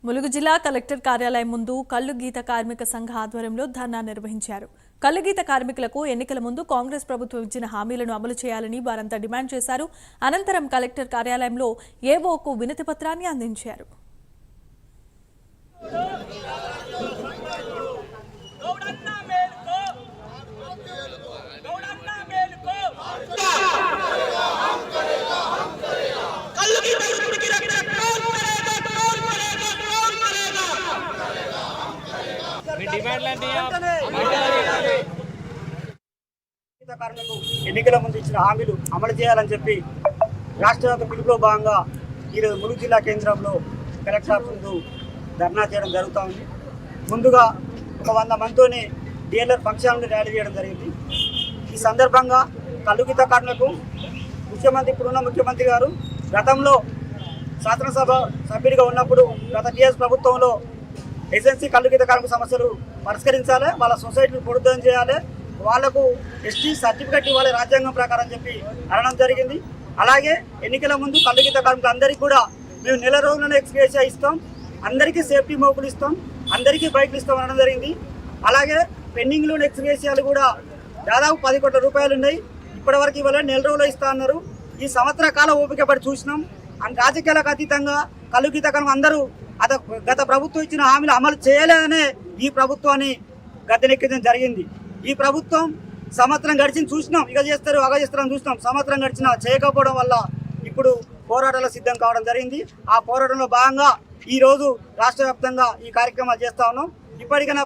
ములుగు జిల్లా కలెక్టర్ కార్యాలయం ముందు కల్లు గీత కార్మిక సంఘ ఆధ్వర్యంలో ధర్నా నిర్వహించారు. కల్లు గీత కార్మికులకు ఎన్నికల ముందు కాంగ్రెస్ ప్రభుత్వం ఇచ్చిన హామీలను అమలు చేయాలని వారంతా డిమాండ్ చేశారు. అనంతరం కలెక్టర్ కార్యాలయంలో ఏవోకు వినతి పత్రాన్ని అందించారు. ఎన్నికల ముందు ఇచ్చిన హామీలు అమలు చేయాలని చెప్పి రాష్ట్ర వ్యాప్త పిలుపులో భాగంగా ఈరోజు ములుగు జిల్లా కేంద్రంలో కలెక్టర్ ముందు ధర్నా చేయడం జరుగుతూ ఉంది. ముందుగా ఒక 100 మందితోనే డిఎల్ఆర్ ఫంక్షన్ ర్యాలీ చేయడం జరిగింది. ఈ సందర్భంగా కల్లు గీత కార్మికులకు ఇప్పుడున్న ముఖ్యమంత్రి గారు గతంలో శాసనసభ సభ్యుడిగా ఉన్నప్పుడు గత టీఆర్ఎస్ ప్రభుత్వంలో ఏజెన్సీ కల్లు గీత కార్మిక సమస్యలు పరిష్కరించాలి, వాళ్ళ సొసైటీని పునరుద్ధరణ చేయాలి, వాళ్లకు ఎస్టీ సర్టిఫికెట్ ఇవ్వాలి రాజ్యాంగం ప్రకారం చెప్పి అనడం జరిగింది. అలాగే ఎన్నికల ముందు కల్లు గీత కార్మికులందరికీ కూడా మేము నెల రోజులను ఎక్స్గ్రేషియా ఇస్తాం, అందరికీ సేఫ్టీ మోకులు ఇస్తాం, అందరికీ బైకులు ఇస్తాం అనడం జరిగింది. అలాగే పెండింగ్లోని ఎక్స్గ్రేషియాలు కూడా దాదాపు 10 కోట్ల రూపాయలు ఉన్నాయి, ఇప్పటివరకు ఇవ్వాలి, నెల రోజులు ఇస్తా అన్నారు. ఈ సంవత్సర కాలం ఓపిక పడి చూసినాం. రాజకీయాలకు అతీతంగా కల్లు గీత కార్మికులు అందరూ గత ప్రభుత్వం ఇచ్చిన హామీలు అమలు చేయలేదనే ఈ ప్రభుత్వాన్ని గద్దెనెక్కించడం జరిగింది. ఈ ప్రభుత్వం సంవత్సరం గడిచింది చూసినాం, ఇక చేస్తారు అగ చేస్తారని చూసినాం. సంవత్సరం గడిచినా చేయకపోవడం వల్ల ఇప్పుడు పోరాటాలు సిద్ధం కావడం జరిగింది. ఆ పోరాటంలో భాగంగా ఈరోజు రాష్ట్ర వ్యాప్తంగా ఈ కార్యక్రమాలు చేస్తా ఉన్నాం. ఇప్పటికైనా